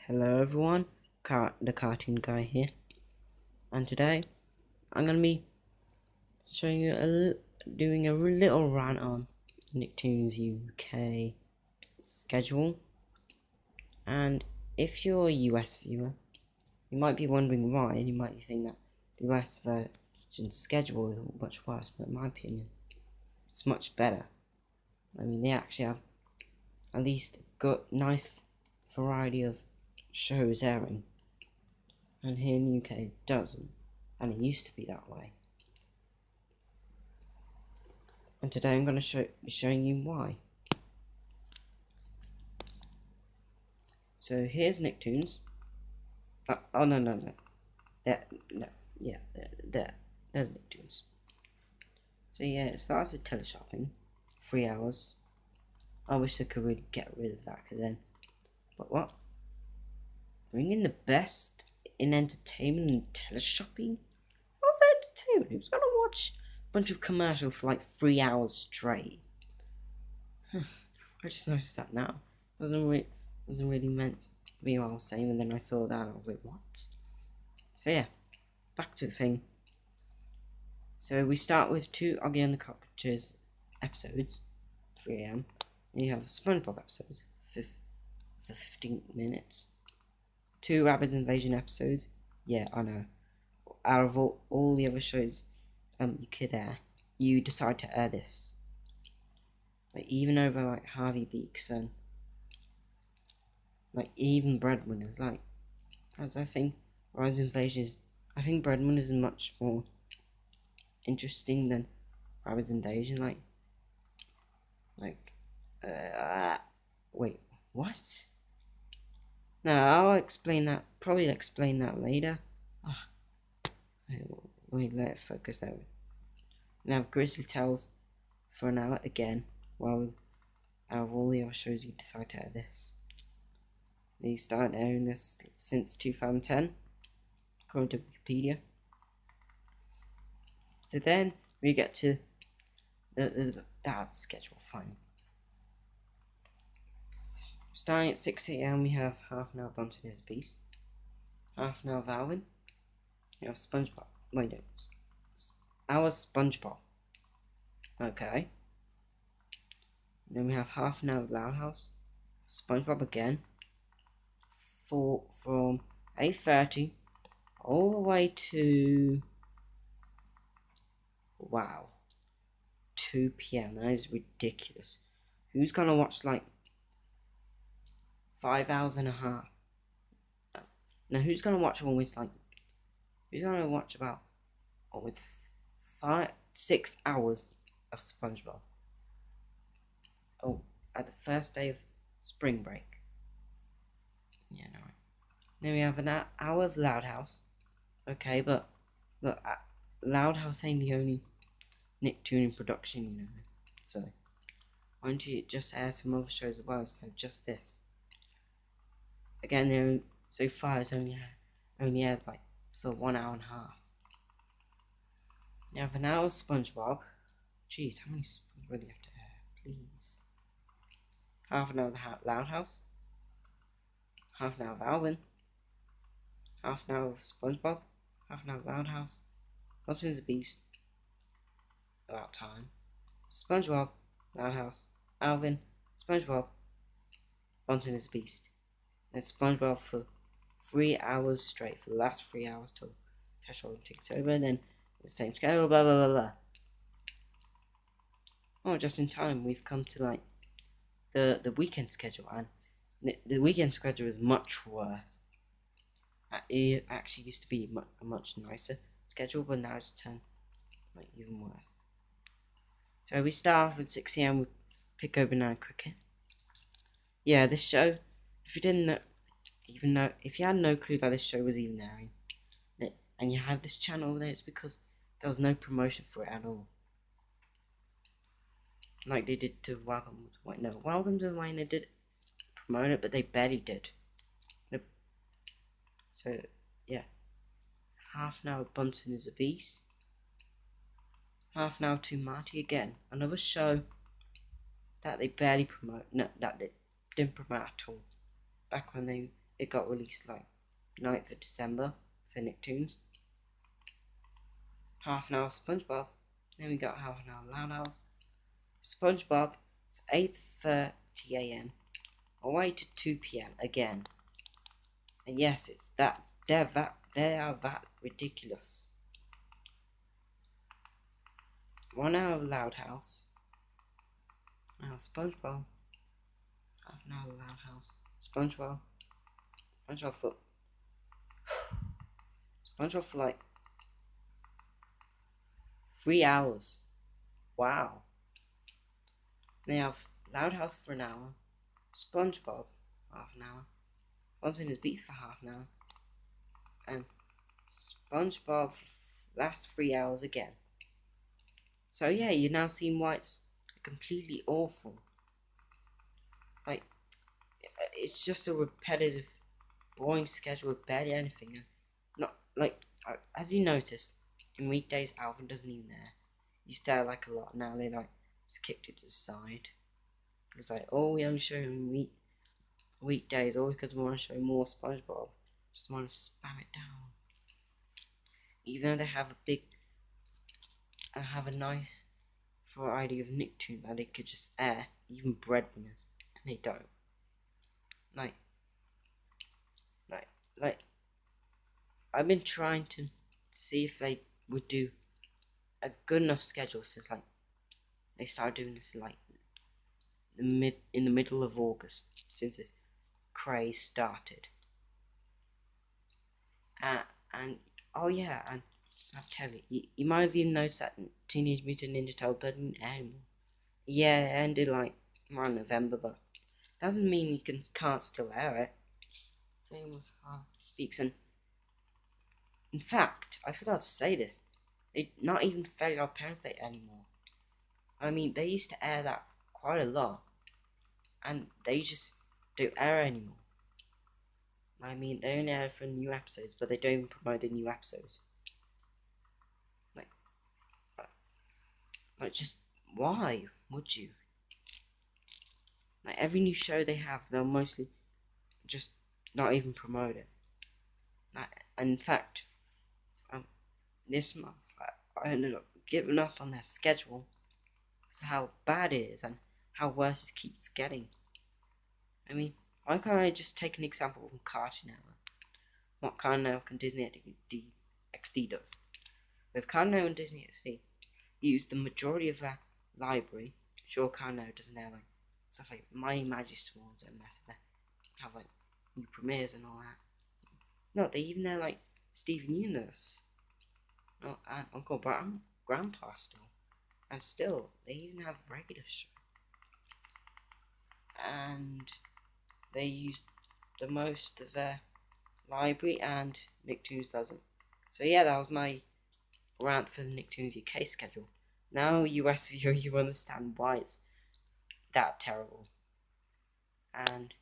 Hello everyone, the cartoon guy here, and today I'm gonna be showing you doing a little rant on Nicktoons UK schedule. And if you're a US viewer, you might be wondering why, and you might be thinking that the US version schedule is much worse, but in my opinion, it's much better. I mean, they actually have at least a good, nice variety of shows airing. And here in the UK it doesn't, and it used to be that way. And today I'm going to be showing you why. So here's Nicktoons. Oh no, there's Nicktoons. So yeah, it starts with teleshopping, 3 hours. I wish I could really get rid of that then. But what? Bring in the best in entertainment and teleshopping? How's that entertainment? Who's gonna watch a bunch of commercials for like 3 hours straight? I just noticed that now. Doesn't really meant to be what I was saying, and then I saw that and I was like, what? So yeah, back to the thing. So we start with 2 Oggy and the Cockroaches episodes, 3 AM. And you have a SpongeBob episodes for 15 minutes. 2 Rabbit Invasion episodes. Yeah, I know. Out of all the other shows you could air, you decide to air this. Like, even over like Harvey Beaks and like even Breadwinners, like, as I think Ryan's Invasion is, I think Breadwinners is much more interesting than Rabbit's Invasion. Wait, what? No, I'll explain that. Probably explain that later. Wait, let it focus out. Now Grizzly Tells for an hour again. While out of all the other shows, you decide to air this. They started airing this since 2010, according to Wikipedia. So then we get to that schedule. Fine. Starting at 6 AM, we have half an hour Bunton is Beast, half an hour of Alvin. We have SpongeBob. Wait, no, our SpongeBob. Okay. And then we have half an hour of Loud House, SpongeBob again. From 8:30 all the way to 2 PM. That is ridiculous. Who's gonna watch like 5 hours and a half? Now who's gonna watch almost like? Who's gonna watch about almost 6 hours of SpongeBob? Oh, at the first day of spring break. Yeah, no. Then we have an hour of Loud House. Okay, but look, Loud House ain't the only Nicktoon production, you know. So why don't you just air some other shows as well instead of just this? Again, so far it's only aired like for 1 hour and a half. You have an hour of SpongeBob. Jeez, how many spoons really have to air? Please. Half an hour of Loud House. Half an hour of Alvin. Half an hour of SpongeBob. Half an hour of Loud House. Bunton is a Beast. About time. SpongeBob. Loud House. Alvin. SpongeBob. Bunton is a Beast. And SpongeBob for 3 hours straight, for the last 3 hours till Tesla takes over, and then the same schedule, blah blah blah blah. Oh, just in time, we've come to like the weekend schedule, and the weekend schedule is much worse. It actually used to be a much nicer schedule, but now it's turned like even worse. So we start off at 6 AM with Pick Over 9 Cricket. Yeah, this show, if you didn't know, if you had no clue that this show was even airing, and you have this channel over there, it's because there was no promotion for it at all. Like they did to Welcome to the Wayne, they did promote it, but they barely did. So yeah, half an hour of Bunton is a Beast. Half an hour to Marty again, another show that they barely promote. No, that they didn't promote at all. Back when they it got released like 9th of December for Nicktoons. Half an hour SpongeBob. Then we got half an hour Loud House. SpongeBob 8:30 a.m. all the way to 2 p.m. again. And yes, it's that they are that ridiculous. 1 hour of Loud House. Now SpongeBob. Half an hour of Loud House. SpongeBob for SpongeBob for like 3 hours. Wow. They have Loud House for an hour. SpongeBob half an hour. Once in his Beats for half an hour. And SpongeBob lasts 3 hours again. So yeah, you're now seeing why it's completely awful. Like, it's just a repetitive, boring schedule with barely anything. And not like, as you noticed, in weekdays Alvin doesn't even there. Used to like a lot. Now they like just kicked it to the side. It's like, oh, we only show him weekdays, all because we want to show more SpongeBob. Just want to spam it down. Even though they have a nice variety of Nicktoons that they could just air, even breadwinners, and they don't. Like, I've been trying to see if they would do a good enough schedule since like they started doing this like in the middle of August, since this craze started. And oh yeah, and I'll tell you might have even noticed that Teenage Mutant Ninja Turtles doesn't air anymore. Yeah, it ended like around November, but doesn't mean you can't still air it. Same with Freaks. And in fact, I forgot to say this, they not even Fairly Odd Parents Day anymore. I mean, they used to air that quite a lot, and they just don't air anymore. I mean, they only air for new episodes, but they don't even promote the new episodes. Like, just why would you? Like, every new show they have, they'll mostly just not even promote it. And in fact, this month I ended up giving up on their schedule because how bad it is and how worse it keeps getting. I mean, why can't I just take an example from Cartoon Network? What Cartoon Network and Disney XD does. With Cartoon Network and Disney XD, use the majority of their library. Sure, Cartoon Network doesn't have like stuff like My Magic Swords and mess they have like new premieres and all that. No, they even have like Steven Universe. Oh, and Uncle Brown, Grandpa still. And still, they even have regular show. And they use the most of their library, and Nicktoons doesn't. So yeah, that was my rant for the Nicktoons UK schedule. Now, US viewer, you understand why it's that terrible. And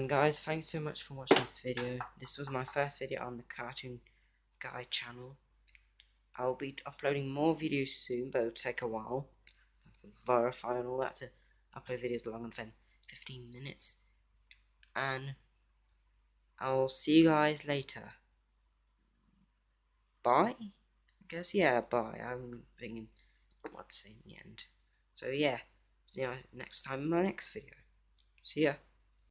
guys, thanks so much for watching this video. This was my first video on the Cartoon Guy channel. I'll be uploading more videos soon, but it'll take a while to verify and all that to upload videos longer than 15 minutes. And I'll see you guys later. Bye? I guess, yeah, bye. I'm thinking what to say in the end. So yeah, see you guys next time in my next video. See ya.